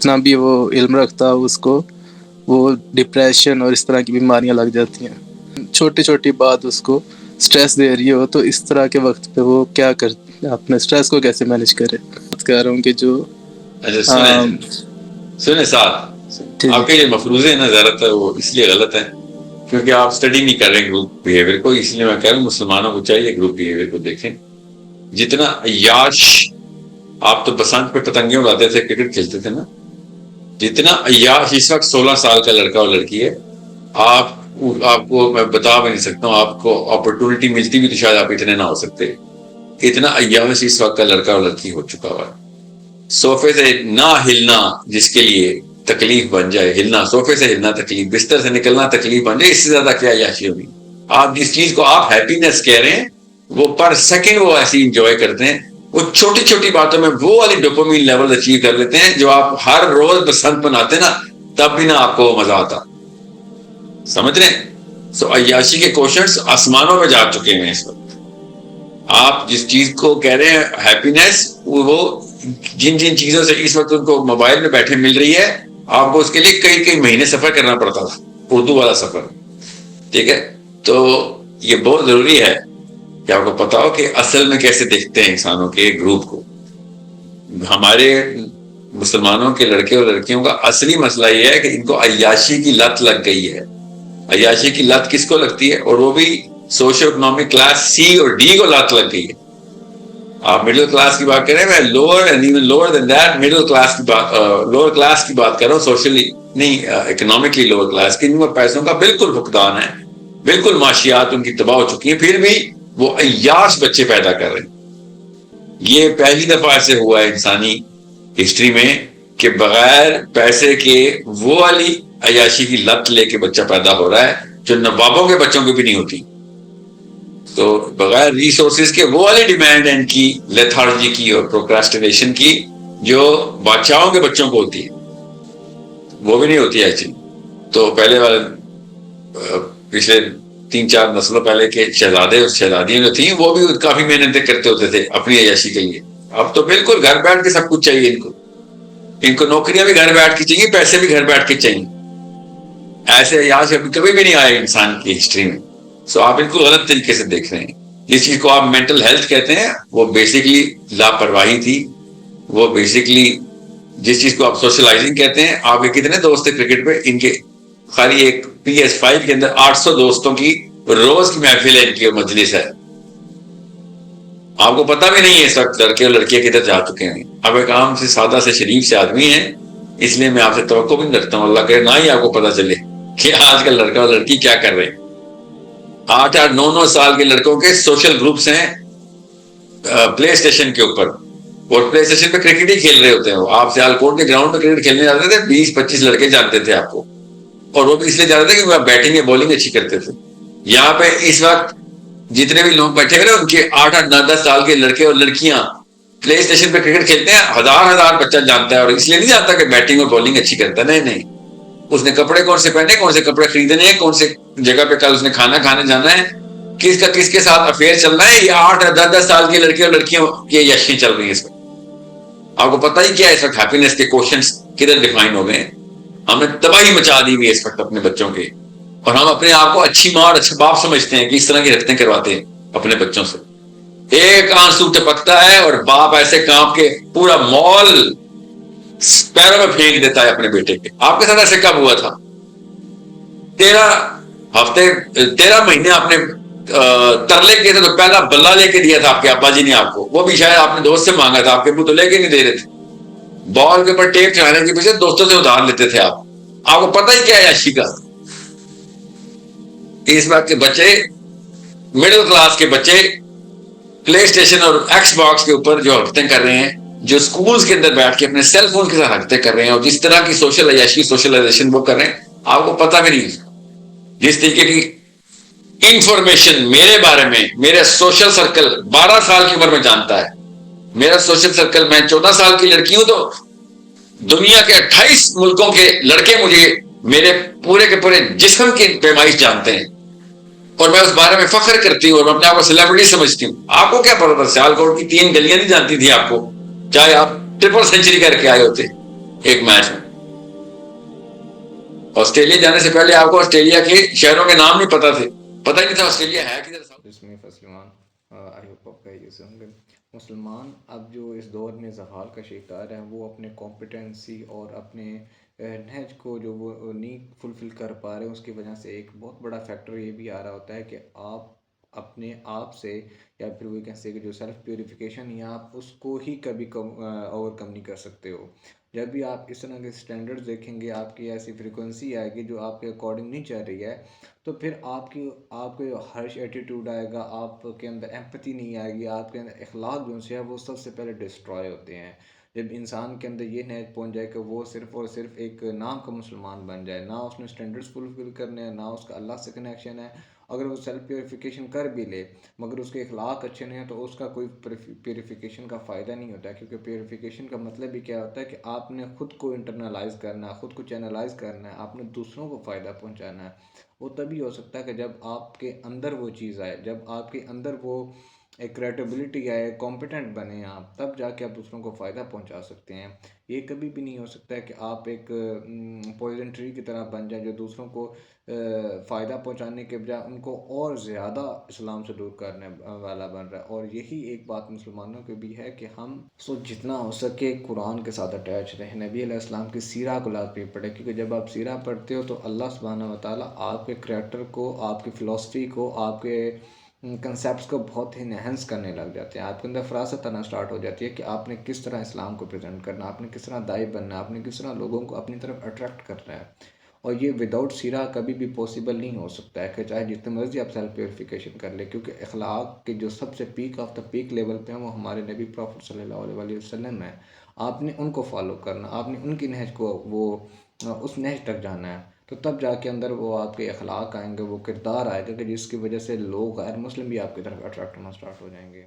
جتنا بھی وہ علم رکھتا ہے اس کو وہ ڈپریشن اور اس طرح کی بیماریاں لگ جاتی ہیں. چھوٹی چھوٹی بات اس کو سٹریس دے رہی ہو تو اس طرح کے وقت پہ وہ کیا کرتے اپنے سٹریس کو کیسے مینیج کرے. بات کر رہا ہوں کہ جو سنیں صاحب آپ کے یہ مفروضے ہیں نا زیادہ تر وہ اس لیے غلط ہیں کیونکہ آپ اسٹڈی نہیں کر رہے ہیں گروپ بیہیویئر کو. اس لیے میں کہہ رہا ہوں مسلمانوں کو چاہیے گروپ بیہیویئر کو دیکھیں. جتنا عیاش آپ تو بسنت پہ پتنگیں اڑاتے تھے کرکٹ کھیلتے تھے نا, جتنا عیاش اس وقت 16 سال کا لڑکا اور لڑکی ہے آپ کو میں بتا بھی نہیں سکتا ہوں. آپ کو اپرچونٹی ملتی بھی تو شاید آپ اتنے نہ ہو سکتے. اتنا عیاش اس وقت کا لڑکا اور لڑکی ہو چکا ہوا ہے. صوفے سے نہ ہلنا جس کے لیے تکلیف بن جائے, ہلنا صوفے سے ہلنا تکلیف, بستر سے نکلنا تکلیف بن جائے, اس سے زیادہ کیا عیاشی ہوگی. آپ جس چیز کو آپ ہیپینس کہہ رہے ہیں وہ پر سیکنڈ وہ ایسی انجوائے کرتے ہیں. وہ چھوٹی چھوٹی باتوں میں وہ والی ڈوپامین لیول اچیو کر لیتے ہیں جو آپ ہر روز بسنت مناتے نا تب بھی نہ آپ کو مزہ آتا. سمجھ رہے ہیں؟ سو عیاشی کے کوشنٹس آسمانوں پہ جا چکے ہیں اس وقت. آپ جس چیز کو کہہ رہے ہیں ہیپینس, وہ جن جن چیزوں سے اس وقت ان کو موبائل میں بیٹھے مل رہی ہے آپ کو اس کے لیے کئی کئی مہینے سفر کرنا پڑتا تھا, اردو والا سفر. ٹھیک ہے, تو یہ بہت ضروری ہے کہ آپ کو پتا ہو کہ اصل میں کیسے دیکھتے ہیں انسانوں کے گروپ کو. ہمارے مسلمانوں کے لڑکے اور لڑکیوں کا اصلی مسئلہ یہ ہے کہ ان کو عیاشی کی لت لگ گئی ہے. عیاشی کی لت کس کو لگتی ہے, اور وہ بھی سوشو اکنامک کلاس سی اور ڈی کو لت لگ گئی ہے. آپ مڈل کلاس کی بات کریں, میں lower and even lower than that middle class کی بات, لوور کلاس کی بات کر رہا ہوں, سوشلی نہیں, اکنامکلی لوور کلاس کی, جن کو پیسوں کا بالکل فقدان ہے, بالکل معاشیات ان کی تباہ ہو چکی ہیں, پھر بھی وہ عیاش بچے پیدا کر رہے ہیں. یہ پہلی دفعہ ایسے ہوا ہے انسانی ہسٹری میں کہ بغیر پیسے کے وہ والی عیاشی کی لت لے کے بچہ پیدا ہو رہا ہے جو نوابوں کے بچوں کی بھی نہیں ہوتی. تو بغیر ریسورسز کے وہ والی ڈیمانڈ ہے ان کی لیتھارجی کی اور پروکراسٹینیشن کی جو بادشاہوں کے بچوں کو ہوتی ہے, وہ بھی نہیں ہوتی ایکچولی. تو پہلے والے پچھلے 3-4 نسلوں پہلے کے شہزادے اور شہزادیاں جو تھیں وہ بھی کافی محنتیں کرتے ہوتے تھے اپنی عیاشی کے لیے. اب تو بالکل گھر بیٹھ کے سب کچھ چاہیے ان کو نوکریاں بھی گھر بیٹھ کے چاہیے, پیسے بھی گھر بیٹھ کے چاہیے. ایسے عیاش کبھی بھی نہیں آئے انسان کی ہسٹری میں. سو آپ بالکل غلط طریقے سے دیکھ رہے ہیں. جس چیز کو آپ مینٹل ہیلتھ کہتے ہیں وہ بیسکلی لاپرواہی تھی. وہ بیسکلی جس چیز کو آپ سوشلائزنگ کہتے ہیں, آپ کے کتنے دوست ہیں کرکٹ پہ, ان کے خالی ایک PS5 کے اندر 800 دوستوں کی روز کی محفل ہے, ان کی مجلس ہے. آپ کو پتا بھی نہیں ہے اس وقت لڑکے اور لڑکیاں کدھر جا چکے ہیں. اب ایک عام سے سادہ سے شریف سے آدمی ہیں, اس لیے میں آپ سے توقع بھی نہیں رکھتا ہوں, اللہ کرے نہ ہی آپ کو پتا چلے کہ آج کل لڑکا اور لڑکی کیا کر رہے ہیں. 8-9 سال کے لڑکوں کے سوشل گروپس ہیں پلے اسٹیشن کے اوپر, اور پلے اسٹیشن پہ کرکٹ ہی کھیل رہے ہوتے ہیں. آپ سیالکوٹ کے گراؤنڈ میں کرکٹ کھیلنے جاتے تھے, 20-25 لڑکے جانتے تھے آپ کو, اور وہ بھی اس لیے جانتے تھے کہ بیٹنگ یا بالنگ اچھی کرتے تھے. یہاں پہ اس وقت جتنے بھی لوگ بیٹھے ہوئے ان کے 8-9-10 سال کے لڑکے اور لڑکیاں پلے اسٹیشن پہ کرکٹ کھیلتے ہیں. ہزار بچہ جانتا ہے, اور اس لیے نہیں جانتا کہ بیٹنگ اور بالنگ اچھی کرتا ہے. نہیں, اس نے کپڑے کون سے پہنے, کون سے کپڑے خریدنے ہیں, کون سے جگہ پہ کل اس نے کھانا کھانے جانا ہے, کس کا کس کے ساتھ افیئر چل رہا ہے. یہ 8-10 سال کے لڑکے اور لڑکیوں کی یشی چل رہی ہے اس وقت. آپ کو پتہ ہی کیا ہے اس وقت ہیپینس کے کوشنٹس کدھر ڈیفائن ہو گئے ہیں. ہم نے تباہی مچا دی ہوئی ہے اس وقت اپنے بچوں کے, اور ہم اپنے آپ کو اچھی ماں اور اچھا باپ سمجھتے ہیں کہ اس طرح کی حرکتیں کرواتے ہیں اپنے بچوں سے. ایک آنسو ٹپکتا ہے اور باپ ایسے کانپ کے پورا مال پیروں میں پھینک دیتا ہے اپنے بیٹے کے. آپ کے ساتھ ایسے کب ہوا تھا؟ 13 مہینے آپ نے ترلے کیے تھے تو پہلا بلہ لے کے دیا تھا آپ کے ابا جی نے آپ کو, وہ بھی شاید آپ نے دوست سے مانگا تھا, آپ کے ابو تو لے کے نہیں دے رہے تھے. بال کے اوپر ٹیپ چڑھانے کے پیچھے دوستوں سے ادھار لیتے تھے آپ. آپ کو پتہ ہی کیا ہے عیاشی کا. اس بات کے بچے, مڈل کلاس کے بچے پلے اسٹیشن اور ایکس باکس کے اوپر جو حرکتیں کر رہے ہیں, جو سکولز کے اندر بیٹھ کے اپنے سیل فون کے ساتھ حرکتیں کر رہے ہیں, اور جس طرح کی سوشل عیاشی سوشلائزیشن وہ کر رہے ہیں, آپ کو پتہ بھی نہیں. جس طریقے کی انفارمیشن میرے بارے میں میرا سوشل سرکل 12 سال کی عمر میں جانتا ہے. میرا سوشل سرکل, میں 14 سال کی لڑکی ہوں تو دنیا کے 28 ملکوں کے لڑکے مجھے میرے پورے کے پورے جسم کی پیمائش جانتے ہیں, اور میں اس بارے میں فخر کرتی ہوں, اور میں اپنے آپ کو سیلیبریٹی سمجھتی ہوں. آپ کو کیا پتا تھا سیالکوٹ کی 3 گلیاں نہیں جانتی تھی آپ کو, چاہے آپ 3 سینچری کر کے آئے ہوتے. ایک میچ میں. آسٹریلیا جانے سے پہلے آپ کو آسٹریلیا کے شہروں کے نام نہیں پتا تھے، پتہ ہی نہیں تھا آسٹریلیا ہے کدھر. بسم اللہ فسلمان آئی ہوپ آپ خیریت سے ہوں گے. مسلمان اب جو اس دور میں زوال کا شکار ہیں وہ اپنے کمپیٹنسی اور اپنے نہج کو جو وہ نہیں فلفل کر پا رہے ہیں، اس کی وجہ سے ایک بہت بڑا فیکٹر یہ بھی آ رہا ہوتا ہے کہ آپ اپنے آپ سے، یا پھر وہ کہہ سکتے کہ جو سیلف پیوریفیکیشن، یا آپ اس کو ہی کبھی اوور کم نہیں کر سکتے ہو. جب بھی آپ اس طرح کے سٹینڈرڈز دیکھیں گے، آپ کی ایسی فریکوینسی آئے گی جو آپ کے اکارڈنگ نہیں چل رہی ہے، تو پھر آپ کے ہرش ایٹیٹیوڈ آئے گا، آپ کے اندر ایمپتھی نہیں آئے گی، آپ کے اندر اخلاق جو ہے وہ سب سے پہلے ڈسٹرائے ہوتے ہیں. جب انسان کے اندر یہ نیت پہنچ جائے کہ وہ صرف اور صرف ایک نام کا مسلمان بن جائے، نہ اس نے سٹینڈرڈز فلفل کرنے ہیں، نہ اس کا اللہ سے کنیکشن ہے، اگر وہ سیلف پیوریفیکیشن کر بھی لے مگر اس کے اخلاق اچھے نہیں ہیں، تو اس کا کوئی پیوریفیکیشن کا فائدہ نہیں ہوتا ہے. کیونکہ پیوریفیکیشن کا مطلب ہی کیا ہوتا ہے کہ آپ نے خود کو انٹرنلائز کرنا ہے، خود کو چینلائز کرنا ہے، آپ نے دوسروں کو فائدہ پہنچانا ہے. وہ تبھی ہو سکتا ہے کہ جب آپ کے اندر وہ چیز آئے، جب آپ کے اندر وہ ایک کریڈیبلٹی آئے، کمپیٹنٹ بنے آپ، تب جا کے آپ دوسروں کو فائدہ پہنچا سکتے ہیں. یہ کبھی بھی نہیں ہو سکتا ہے کہ آپ ایک پوائزن ٹری کی طرح بن جائیں جو دوسروں کو فائدہ پہنچانے کے بجائے ان کو اور زیادہ اسلام سے دور کرنے والا بن رہا ہے. اور یہی ایک بات مسلمانوں کی بھی ہے کہ ہم جتنا ہو سکے قرآن کے ساتھ اٹیچ رہیں، نبی علیہ السلام کی سیرہ کو لازمی پڑھیں. کیونکہ جب آپ سیرہ پڑھتے ہو تو اللہ سبحانہ و تعالیٰ آپ کے کریکٹر کو، آپ کی فلاسفی کو، آپ کے کنسیپٹس کو بہت انہینس کرنے لگ جاتے ہیں. آپ کے اندر فراست آنا سٹارٹ ہو جاتی ہے کہ آپ نے کس طرح اسلام کو پریزنٹ کرنا، آپ نے کس طرح داعی بننا، آپ نے کس طرح لوگوں کو اپنی طرف اٹریکٹ کرنا ہے. اور یہ وداؤٹ سیرہ کبھی بھی پاسبل نہیں ہو سکتا ہے، کہ چاہے جتنے مرضی آپ سیلف پیوریفیکیشن کر لیں. کیونکہ اخلاق کے جو سب سے peak of the peak level پہ ہیں وہ ہمارے نبی پروفٹ صلی اللہ علیہ وسلم ہیں. آپ نے ان کو فالو کرنا، آپ نے ان کی نہج کو، وہ اس نہج تک جانا ہے. تو تب جا کے اندر وہ آپ کے اخلاق آئیں گے، وہ کردار آئے گا کہ جس کی وجہ سے لوگ غیر مسلم بھی آپ کی طرف اٹریکٹ ہونا سٹارٹ ہو جائیں گے.